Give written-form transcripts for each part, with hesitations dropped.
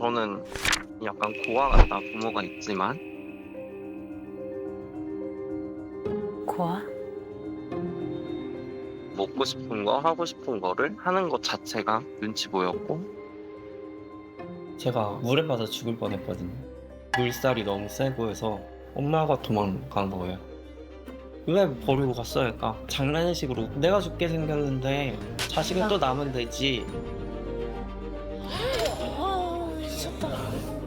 저는 약간 고아 같다 부모가 있지만 고아? 먹고 싶은 거 하고 싶은 거를 하는 것 자체가 눈치 보였고 제가 물에 빠져 죽을 뻔했거든요. 물살이 너무 세고 해서 엄마가 도망간 거예요. 왜 버리고 갔어? 그러니까 장난식으로 내가 죽게 생겼는데 자식은 또 남으면 되지.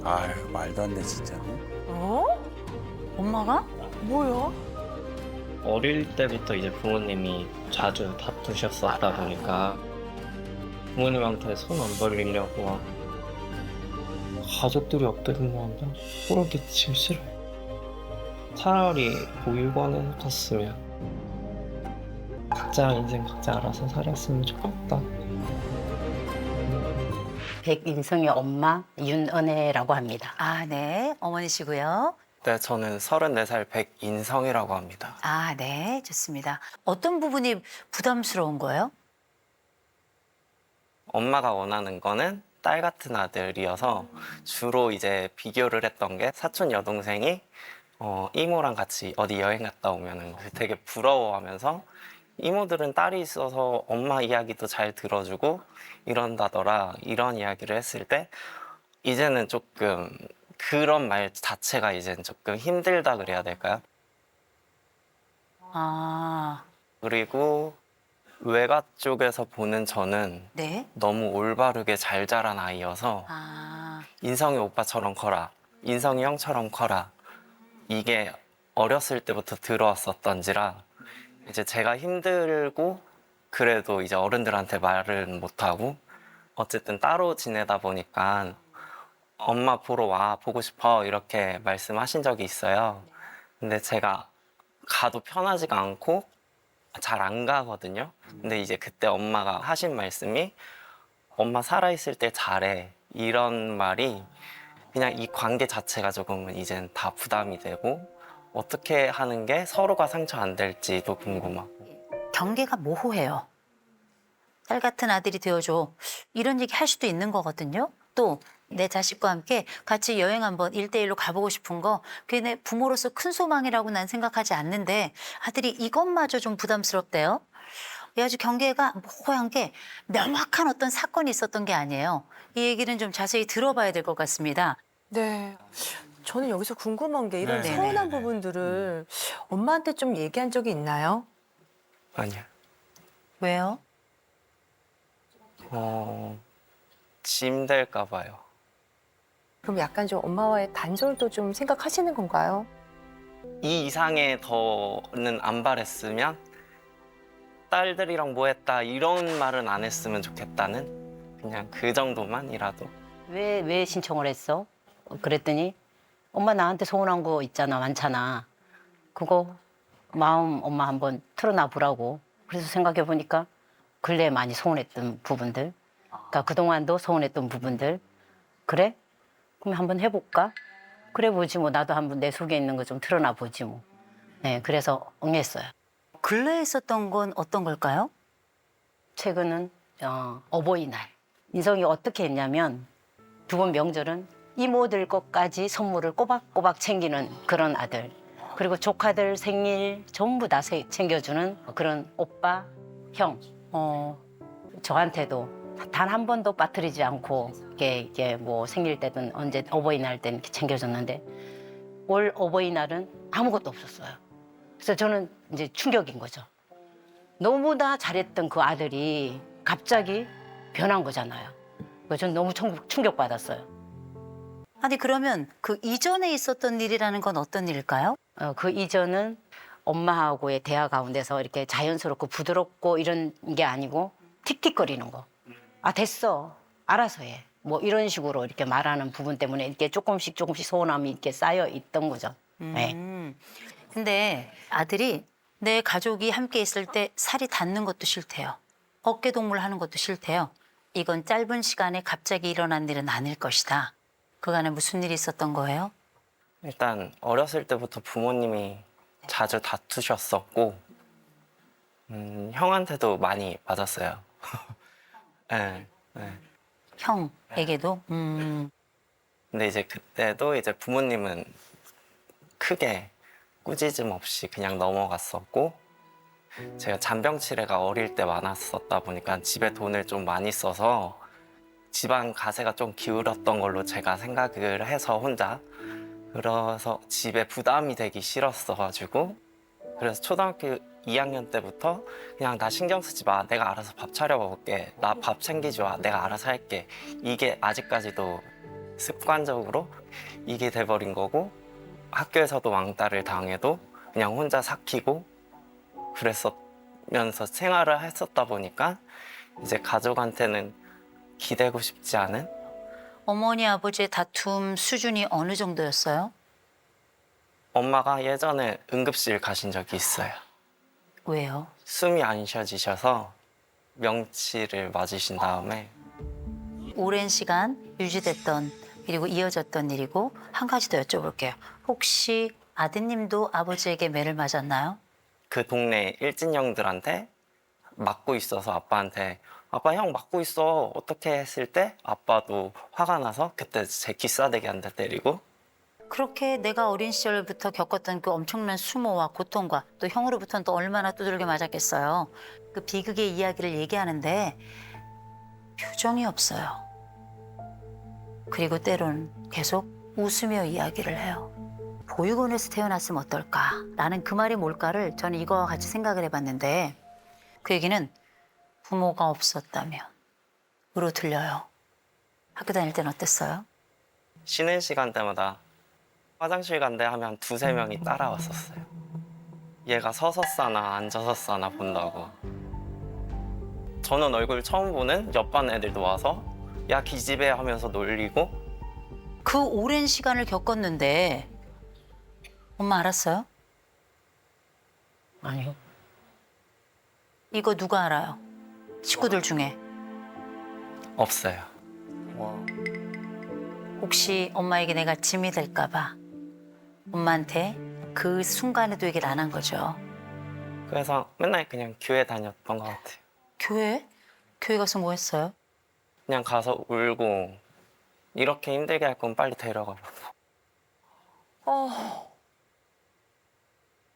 아유, 말도 안 돼, 진짜. 어? 엄마가? 뭐야? 어릴 때부터 이제 부모님이 자주 다투셨었다 보니까 부모님한테 손 안 벌리려고 가족들이 없다는 거 한다? 소름 끼치기 싫어요. 차라리 보육원에 갔으면 각자 인생 각자 알아서 살았으면 좋겠다. 백인성의 엄마 윤은혜라고 합니다. 아, 네. 어머니시고요. 네, 저는 34살 백인성이라고 합니다. 아, 네. 좋습니다. 어떤 부분이 부담스러운 거예요? 엄마가 원하는 거는 딸 같은 아들이어서 주로 이제 비교를 했던 게 사촌 여동생이 이모랑 같이 어디 여행 갔다 오면은 되게 부러워하면서 이모들은 딸이 있어서 엄마 이야기도 잘 들어주고 이런다더라 이런 이야기를 했을 때 이제는 조금 그런 말 자체가 이제는 조금 힘들다 그래야 될까요? 아, 그리고 외가 쪽에서 보는 저는 네. 너무 올바르게 잘 자란 아이여서 아, 인성이 오빠처럼 커라, 인성이 형처럼 커라 이게 어렸을 때부터 들어왔었던지라 이제 제가 힘들고 그래도 이제 어른들한테 말은 못하고 어쨌든 따로 지내다 보니까 엄마 보러 와, 보고 싶어 이렇게 말씀하신 적이 있어요. 근데 제가 가도 편하지가 않고 잘 안 가거든요. 근데 이제 그때 엄마가 하신 말씀이 엄마 살아있을 때 잘해 이런 말이 그냥 이 관계 자체가 조금은 이젠 다 부담이 되고 어떻게 하는 게 서로가 상처 안 될지도 궁금하고 경계가 모호해요. 딸 같은 아들이 되어줘. 이런 얘기 할 수도 있는 거거든요. 또 내 자식과 함께 같이 여행 한번 1대1로 가보고 싶은 거 그게 내 부모로서 큰 소망이라고 난 생각하지 않는데 아들이 이것마저 좀 부담스럽대요. 이 아주 경계가 모호한 게 명확한 어떤 사건이 있었던 게 아니에요. 이 얘기는 좀 자세히 들어봐야 될 것 같습니다. 네. 저는 여기서 궁금한 게 이런 네. 서운한 부분들을 엄마한테 좀 얘기한 적이 있나요? 아니요. 왜요? 짐 될까 봐요. 그럼 약간 좀 엄마와의 단절도 좀 생각하시는 건가요? 이 이상의 더는 안 바랬으면 딸들이랑 뭐 했다 이런 말은 안 했으면 좋겠다는 그냥 그 정도만이라도 왜 신청을 했어? 그랬더니 엄마 나한테 서운한 거 있잖아, 많잖아. 그거 마음 엄마 한번 털어놔 보라고. 그래서 생각해 보니까 근래에 많이 서운했던 부분들, 그러니까 그동안도 서운했던 부분들. 그래? 그럼 한번 해볼까? 그래 보지 뭐. 나도 한번 내 속에 있는 거 좀 털어놔 보지 뭐. 네, 그래서 응했어요. 근래에 있었던 건 어떤 걸까요? 최근은 어버이날. 인성이 어떻게 했냐면 두 번 명절은 이모들 것까지 선물을 꼬박꼬박 챙기는 그런 아들. 그리고 조카들 생일 전부 다 챙겨주는 그런 오빠, 형. 저한테도 단 한 번도 빠뜨리지 않고 이게 뭐 생일 때든 언제 어버이날 때는 이렇게 챙겨줬는데 올 어버이날은 아무것도 없었어요. 그래서 저는 이제 충격인 거죠. 너무나 잘했던 그 아들이 갑자기 변한 거잖아요. 그래서 저는 너무 충격받았어요. 아니 그러면 그 이전에 있었던 일이라는 건 어떤 일일까요? 그 이전은 엄마하고의 대화 가운데서 이렇게 자연스럽고 부드럽고 이런 게 아니고 틱틱거리는 거. 아 됐어, 알아서 해. 뭐 이런 식으로 이렇게 말하는 부분 때문에 이렇게 조금씩 서운함이 이렇게 쌓여 있던 거죠. 네. 근데 아들이 내 가족이 함께 있을 때 살이 닿는 것도 싫대요. 어깨동무를 하는 것도 싫대요. 이건 짧은 시간에 갑자기 일어난 일은 아닐 것이다. 그간에 무슨 일이 있었던 거예요? 일단 어렸을 때부터 부모님이 자주 다투셨었고 형한테도 많이 맞았어요. 네, 네. 형에게도? 근데 이제 그때도 이제 부모님은 크게 꾸짖음 없이 그냥 넘어갔었고, 제가 잔병치레가 어릴 때 많았었다 보니까 집에 돈을 좀 많이 써서 집안 가세가 좀 기울었던 걸로 제가 생각을 해서 혼자, 그래서 집에 부담이 되기 싫었어가지고, 그래서 초등학교 2학년 때부터 그냥 나 신경 쓰지 마, 내가 알아서 밥 차려 먹을게, 나 밥 챙기지 마, 내가 알아서 할게, 이게 아직까지도 습관적으로 이게 돼버린 거고, 학교에서도 왕따를 당해도 그냥 혼자 삭히고 그랬으면서 생활을 했었다 보니까 이제 가족한테는 기대고 싶지 않은. 어머니 아버지의 다툼 수준이 어느 정도였어요? 엄마가 예전에 응급실 가신 적이 있어요. 왜요? 숨이 안 쉬어지셔서 명치를 맞으신 다음에. 오랜 시간 유지됐던 그리고 이어졌던 일이고, 한 가지 더 여쭤볼게요. 혹시 아드님도 아버지에게 매를 맞았나요? 그 동네 일진형들한테 맞고 있어서 아빠한테 아빠 형 맞고 있어 어떻게 했을 때 아빠도 화가 나서 그때 제 기싸대기 한 대 때리고. 그렇게 내가 어린 시절부터 겪었던 그 엄청난 수모와 고통과 또 형으로부터는 또 얼마나 두들겨 맞았겠어요. 그 비극의 이야기를 얘기하는데 표정이 없어요. 그리고 때론 계속 웃으며 이야기를 해요. 보육원에서 태어났으면 어떨까라는 그 말이 뭘까를 저는 이거와 같이 생각을 해봤는데, 그 얘기는 부모가 없었다면 으로 들려요. 학교 다닐 땐 어땠어요? 쉬는 시간 때마다 화장실 간대 하면 두세 명이 따라왔었어요. 얘가 서서 싸나 앉아서 싸나 본다고. 저는 얼굴 처음 보는 옆반 애들도 와서 야 기집애 하면서 놀리고. 그 오랜 시간을 겪었는데 엄마 알았어요? 아니요. 이거 누가 알아요? 식구들 중에. 없어요. 혹시 엄마에게 내가 짐이 될까 봐 엄마한테 그 순간에도 얘기를 안 한 거죠. 그래서 맨날 그냥 교회 다녔던 것 같아요. 교회? 교회 가서 뭐 했어요? 그냥 가서 울고 이렇게 힘들게 할 건 빨리 데려가고.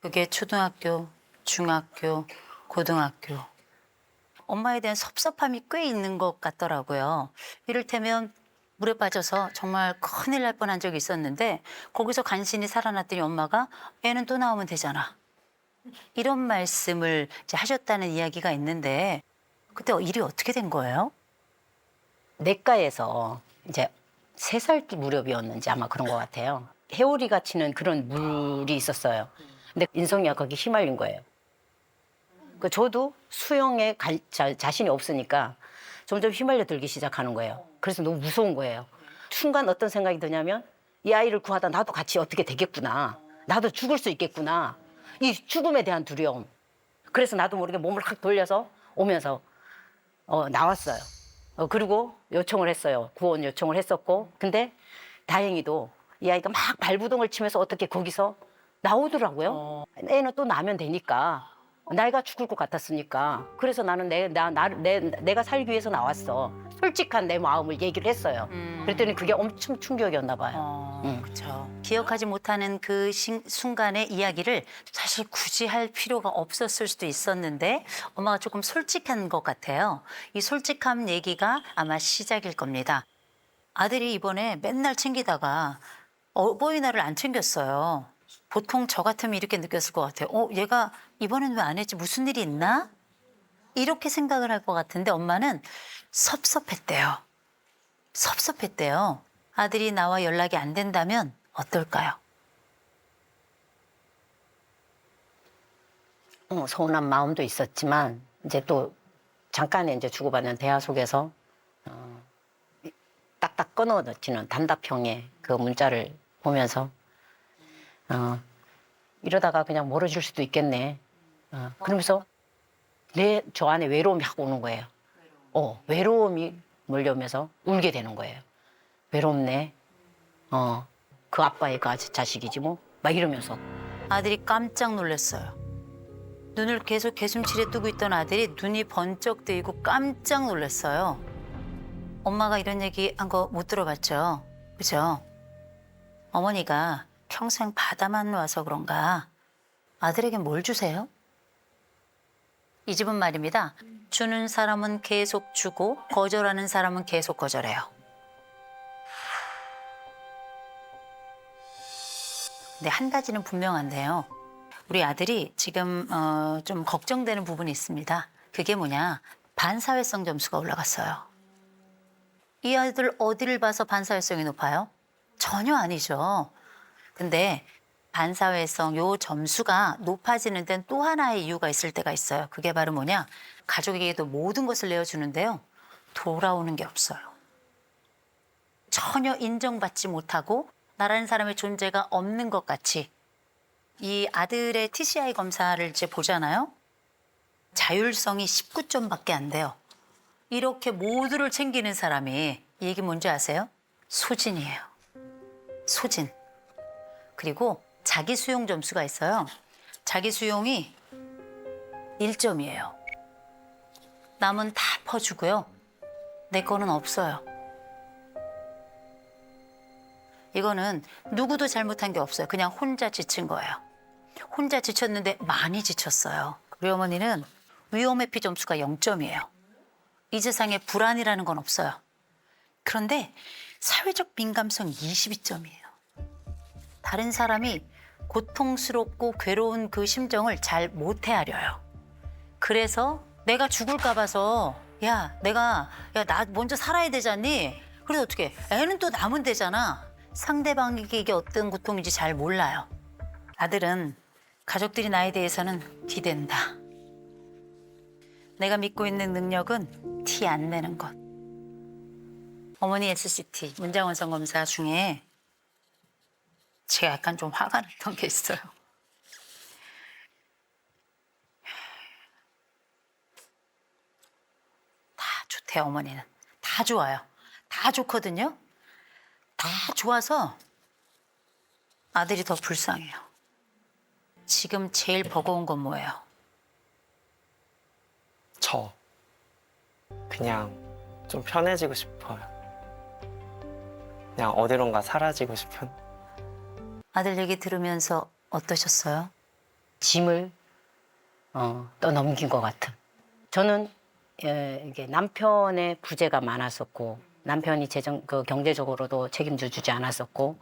그게 초등학교, 중학교, 고등학교. 엄마에 대한 섭섭함이 꽤 있는 것 같더라고요. 이를테면 물에 빠져서 정말 큰일 날 뻔한 적이 있었는데 거기서 간신히 살아났더니 엄마가 애는 또 나오면 되잖아. 이런 말씀을 이제 하셨다는 이야기가 있는데 그때 일이 어떻게 된 거예요? 내과에서 이제 3살 무렵이었는지 아마 그런 것 같아요. 해오리가 치는 그런 물이 있었어요. 근데 인성이가 거기 휘말린 거예요. 저도 수영에 자신이 없으니까 점점 휘말려 들기 시작하는 거예요. 그래서 너무 무서운 거예요. 순간 어떤 생각이 드냐면 이 아이를 구하다 나도 같이 어떻게 되겠구나. 나도 죽을 수 있겠구나. 이 죽음에 대한 두려움. 그래서 나도 모르게 몸을 확 돌려서 오면서 나왔어요. 그리고 요청을 했어요. 구원 요청을 했었고. 근데 다행히도 이 아이가 막 발부동을 치면서 어떻게 거기서 나오더라고요. 애는 또 나면 되니까. 내가 죽을 것 같았으니까. 그래서 나는 내가 살기 위해서 나왔어. 솔직한 내 마음을 얘기를 했어요. 그랬더니 그게 엄청 충격이었나 봐요. 그렇죠. 기억하지 못하는 그 순간의 이야기를 사실 굳이 할 필요가 없었을 수도 있었는데 엄마가 조금 솔직한 것 같아요. 이 솔직한 얘기가 아마 시작일 겁니다. 아들이 이번에 맨날 챙기다가 어버이날을 안 챙겼어요. 보통 저 같으면 이렇게 느꼈을 것 같아요. 얘가 이번엔 왜 안 했지? 무슨 일이 있나? 이렇게 생각을 할 것 같은데 엄마는 섭섭했대요. 섭섭했대요. 아들이 나와 연락이 안 된다면 어떨까요? 서운한 마음도 있었지만 이제 또 잠깐의 이제 주고받는 대화 속에서 딱딱 끊어지는 단답형의 그 문자를 보면서 이러다가 그냥 멀어질 수도 있겠네. 그러면서 저 안에 외로움이 확 오는 거예요. 외로움이 몰려오면서 울게 되는 거예요. 외롭네. 그 아빠의 그 자식이지 뭐. 막 이러면서. 아들이 깜짝 놀랐어요. 눈을 계속 개슴츠레 뜨고 있던 아들이 눈이 번쩍 뜨이고 깜짝 놀랐어요. 엄마가 이런 얘기 한 거 못 들어봤죠? 그죠? 어머니가 평생 바다만 와서 그런가 아들에게 뭘 주세요? 이 집은 말입니다. 주는 사람은 계속 주고 거절하는 사람은 계속 거절해요. 근데 한 가지는 분명한데요. 우리 아들이 지금 좀 걱정되는 부분이 있습니다. 그게 뭐냐? 반사회성 점수가 올라갔어요. 이 아이들 어디를 봐서 반사회성이 높아요? 전혀 아니죠. 근데 반사회성 요 점수가 높아지는 데는 또 하나의 이유가 있을 때가 있어요. 그게 바로 뭐냐? 가족에게도 모든 것을 내어주는데요. 돌아오는 게 없어요. 전혀 인정받지 못하고 나라는 사람의 존재가 없는 것 같이 이 아들의 TCI 검사를 이제 보잖아요. 자율성이 19점밖에 안 돼요. 이렇게 모두를 챙기는 사람이 이 얘기 뭔지 아세요? 소진이에요. 소진. 그리고 자기 수용 점수가 있어요. 자기 수용이 1점이에요. 남은 다 퍼주고요. 내 거는 없어요. 이거는 누구도 잘못한 게 없어요. 그냥 혼자 지친 거예요. 혼자 지쳤는데 많이 지쳤어요. 우리 어머니는 위험회피 점수가 0점이에요. 이 세상에 불안이라는 건 없어요. 그런데 사회적 민감성 22점이에요. 다른 사람이 고통스럽고 괴로운 그 심정을 잘 못 헤아려요. 그래서 내가 죽을까 봐서 야 나 먼저 살아야 되잖니? 그래서 어떻게 애는 또 남은 되잖아. 상대방에게 이게 어떤 고통인지 잘 몰라요. 아들은 가족들이 나에 대해서는 기댄다. 내가 믿고 있는 능력은 티 안 내는 것. 어머니 SCT 문장원성 검사 중에 제가 약간 좀 화가 났던 게 있어요. 다 좋대요, 어머니는. 다 좋아요. 다 좋거든요. 다 좋아서 아들이 더 불쌍해요. 지금 제일 버거운 건 뭐예요? 저 그냥 좀 편해지고 싶어요. 그냥 어디론가 사라지고 싶은. 아들 얘기 들으면서 어떠셨어요? 짐을 떠넘긴 것 같은. 저는 이게 남편의 부재가 많았었고 남편이 경제적으로도 책임져 주지 않았었고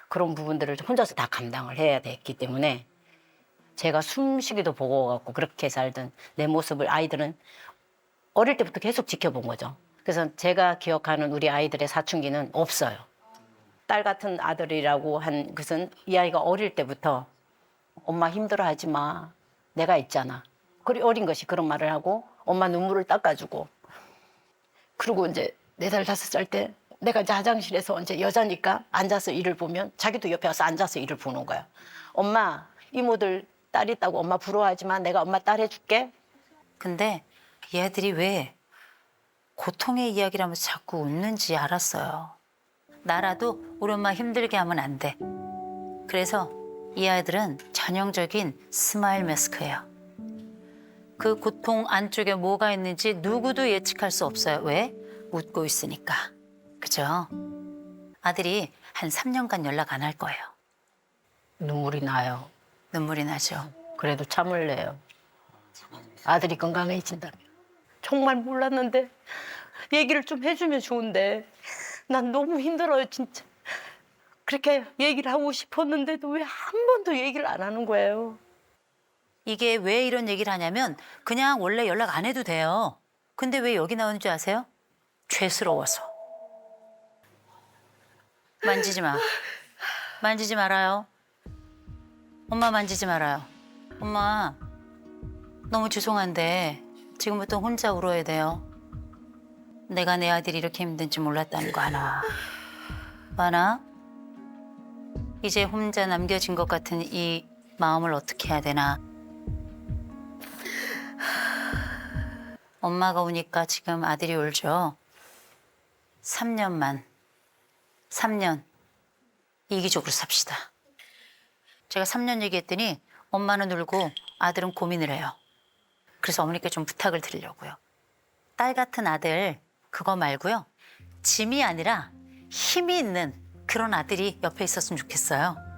그런 부분들을 혼자서 다 감당을 해야 됐기 때문에 제가 숨쉬기도 버거워갖고 그렇게 살던 내 모습을 아이들은 어릴 때부터 계속 지켜본 거죠. 그래서 제가 기억하는 우리 아이들의 사춘기는 없어요. 딸 같은 아들이라고 한 것은 이 아이가 어릴 때부터 엄마 힘들어하지 마. 내가 있잖아. 그리 어린 것이 그런 말을 하고 엄마 눈물을 닦아주고 그리고 이제 4살, 5살 때 내가 이제 화장실에서 이제 여자니까 앉아서 일을 보면 자기도 옆에 와서 앉아서 일을 보는 거야. 엄마 이모들 딸 있다고 엄마 부러워하지 마. 내가 엄마 딸 해줄게. 근데 얘들이 왜 고통의 이야기라면서 자꾸 웃는지 알았어요. 나라도 우리 엄마 힘들게 하면 안 돼. 그래서 이 아이들은 전형적인 스마일 마스크예요. 그 고통 안쪽에 뭐가 있는지 누구도 예측할 수 없어요. 왜? 웃고 있으니까. 그죠? 아들이 한 3년간 연락 안 할 거예요. 눈물이 나요. 눈물이 나죠. 그래도 참을래요. 아들이 건강해진다면. 정말 몰랐는데 얘기를 좀 해주면 좋은데 난 너무 힘들어요 진짜. 그렇게 얘기를 하고 싶었는데도 왜 한 번도 얘기를 안 하는 거예요. 이게 왜 이런 얘기를 하냐면 그냥 원래 연락 안 해도 돼요. 근데 왜 여기 나오는 줄 아세요? 죄스러워서. 만지지 마. 만지지 말아요. 엄마 만지지 말아요. 엄마 너무 죄송한데 지금부터 혼자 울어야 돼요. 내가 내 아들이 이렇게 힘든지 몰랐다는 거 아나? 아나? 이제 혼자 남겨진 것 같은 이 마음을 어떻게 해야 되나? 엄마가 오니까 지금 아들이 울죠. 3년 이기적으로 삽시다. 제가 3년 얘기했더니 엄마는 울고 아들은 고민을 해요. 그래서 어머니께 좀 부탁을 드리려고요. 딸 같은 아들 그거 말고요. 짐이 아니라 힘이 있는 그런 아들이 옆에 있었으면 좋겠어요.